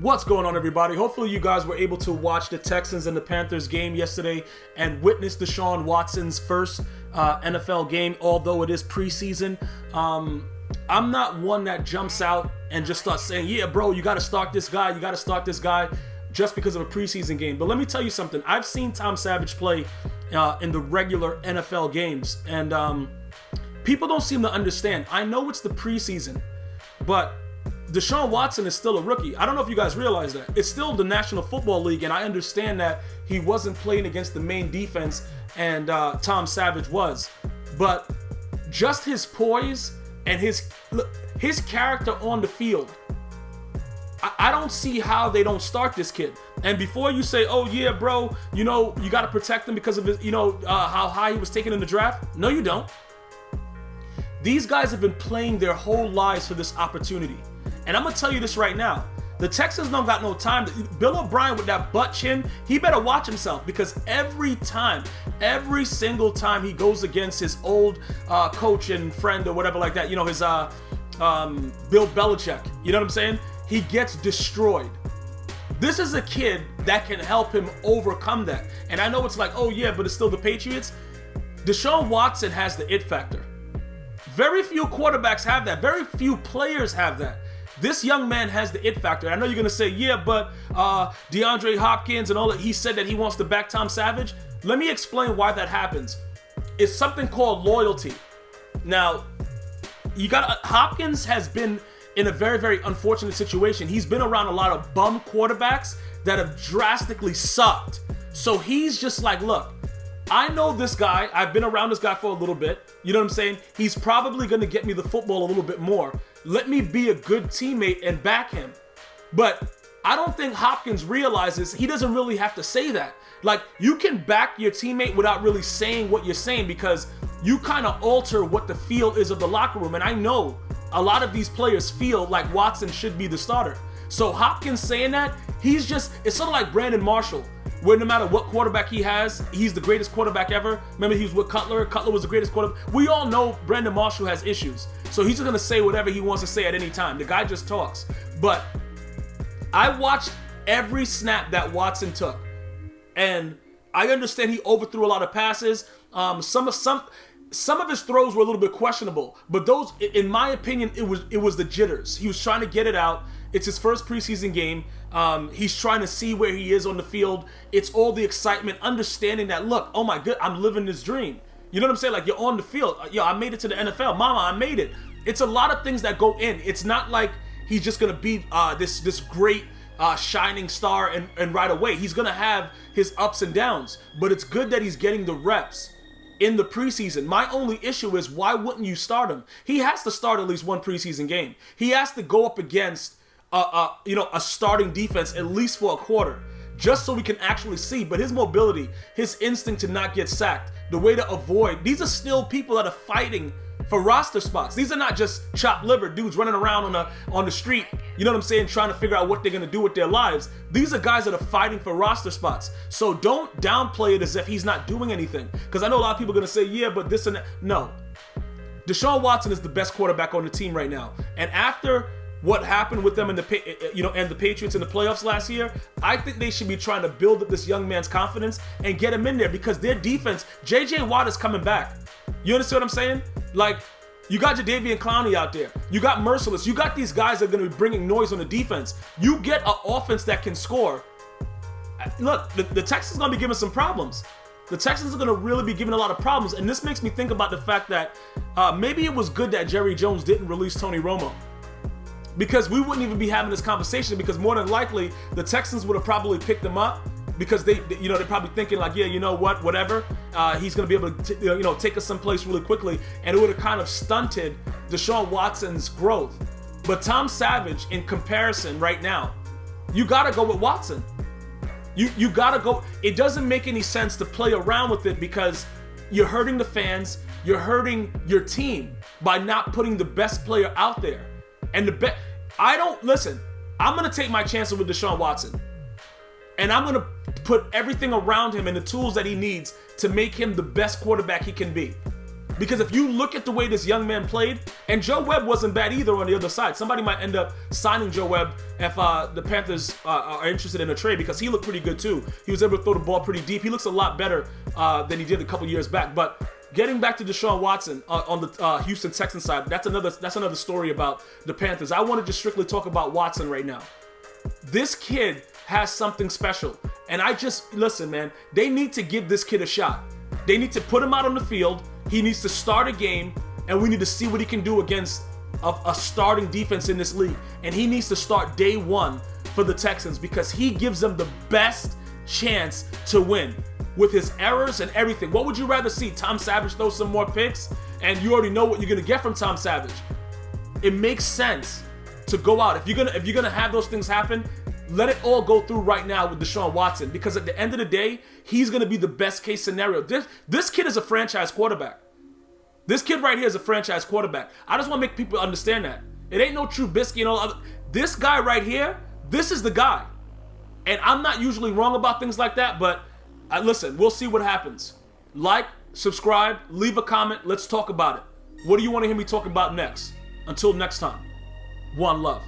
What's going on, everybody? Hopefully you guys were able to watch the Texans and the Panthers game yesterday and witness Deshaun Watson's first NFL game, although it is preseason. I'm not one that jumps out and just starts saying, yeah, bro, you got to start this guy, just because of a preseason game. But let me tell you something. I've seen Tom Savage play in the regular NFL games, and people don't seem to understand. I know it's the preseason, but Deshaun Watson is still a rookie. I don't know if you guys realize that. It's still the National Football League, and I understand that he wasn't playing against the main defense, and Tom Savage was. But just his poise and his character on the field, I don't see how they don't start this kid. And before you say, oh yeah, bro, you got to protect him because of his, how high he was taken in the draft. No, you don't. These guys have been playing their whole lives for this opportunity. And I'm going to tell you this right now. The Texans don't got no time. Bill O'Brien with that butt chin, he better watch himself, because every single time he goes against his old coach and friend or whatever like that, his Bill Belichick, you know what I'm saying? He gets destroyed. This is a kid that can help him overcome that. And I know it's like, oh yeah, but it's still the Patriots. Deshaun Watson has the it factor. Very few quarterbacks have that. Very few players have that. This young man has the it factor. I know you're going to say, yeah, but DeAndre Hopkins and all that, he said that he wants to back Tom Savage. Let me explain why that happens. It's something called loyalty. Now, Hopkins has been in a very, very unfortunate situation. He's been around a lot of bum quarterbacks that have drastically sucked. So he's just like, look, I know this guy. I've been around this guy for a little bit. You know what I'm saying? He's probably going to get me the football a little bit more. Let me be a good teammate and back him. But I don't think Hopkins realizes he doesn't really have to say that. Like, you can back your teammate without really saying what you're saying, because you kind of alter what the feel is of the locker room. And I know a lot of these players feel like Watson should be the starter. So Hopkins saying that, it's sort of like Brandon Marshall, where no matter what quarterback he has, he's the greatest quarterback ever. Remember, he was with Cutler. Cutler was the greatest quarterback. We all know Brandon Marshall has issues. So he's just going to say whatever he wants to say at any time. The guy just talks. But I watched every snap that Watson took, and I understand he overthrew a lot of passes. Some of his throws were a little bit questionable, but those, in my opinion, it was the jitters. He was trying to get it out. It's his first preseason game. He's trying to see where he is on the field. It's all the excitement, understanding that, look, oh my God, I'm living this dream. You know what I'm saying? Like, you're on the field. Yo, I made it to the NFL. Mama, I made it. It's a lot of things that go in. It's not like he's just going to be this great shining star and right away. He's going to have his ups and downs, but it's good that he's getting the reps in the preseason. My only issue is, why wouldn't you start him? He has to start at least one preseason game. He has to go up against a starting defense at least for a quarter, just so we can actually see. But his mobility, his instinct to not get sacked, the way to avoid, these are still people that are fighting for roster spots. These are not just chopped liver dudes running around on the street, you know what I'm saying, trying to figure out what they're going to do with their lives. These are guys that are fighting for roster spots. So don't downplay it as if he's not doing anything, because I know a lot of people are going to say, yeah, but this and that. No. Deshaun Watson is the best quarterback on the team right now. And after what happened with them and the Patriots in the playoffs last year, I think they should be trying to build up this young man's confidence and get him in there, because their defense, J.J. Watt is coming back. You understand what I'm saying? Like, you got Jadeveon Clowney out there. You got Merciless. You got these guys that are going to be bringing noise on the defense. You get an offense that can score. Look, the Texans are going to be giving some problems. The Texans are going to really be giving a lot of problems. And this makes me think about the fact that maybe it was good that Jerry Jones didn't release Tony Romo, because we wouldn't even be having this conversation, because more than likely the Texans would have probably picked him up, because they're probably thinking like, yeah, you know what, whatever, he's going to be able to take us someplace really quickly, and it would have kind of stunted Deshaun Watson's growth. But Tom Savage, in comparison right now, you got to go with Watson. You got to go. It doesn't make any sense to play around with it, because you're hurting the fans, you're hurting your team by not putting the best player out there. And I'm going to take my chances with Deshaun Watson. And I'm going to put everything around him and the tools that he needs to make him the best quarterback he can be. Because if you look at the way this young man played, and Joe Webb wasn't bad either on the other side. Somebody might end up signing Joe Webb if the Panthers are interested in a trade, because he looked pretty good too. He was able to throw the ball pretty deep. He looks a lot better than he did a couple years back. But getting back to Deshaun Watson on the Houston Texans side, that's another story about the Panthers. I want to just strictly talk about Watson right now. This kid has something special. And listen, man, they need to give this kid a shot. They need to put him out on the field. He needs to start a game, and we need to see what he can do against a starting defense in this league. And he needs to start day one for the Texans, because he gives them the best chance to win with his errors and everything. What would you rather see? Tom Savage throw some more picks, and you already know what you're going to get from Tom Savage? It makes sense to go out. If you're gonna have those things happen, let it all go through right now with Deshaun Watson, because at the end of the day, he's going to be the best case scenario. This kid is a franchise quarterback. This kid right here is a franchise quarterback. I just want to make people understand that. It ain't no Trubisky and all other. This guy right here, this is the guy. And I'm not usually wrong about things like that, but listen, we'll see what happens. Like, subscribe, leave a comment. Let's talk about it. What do you want to hear me talk about next? Until next time, one love.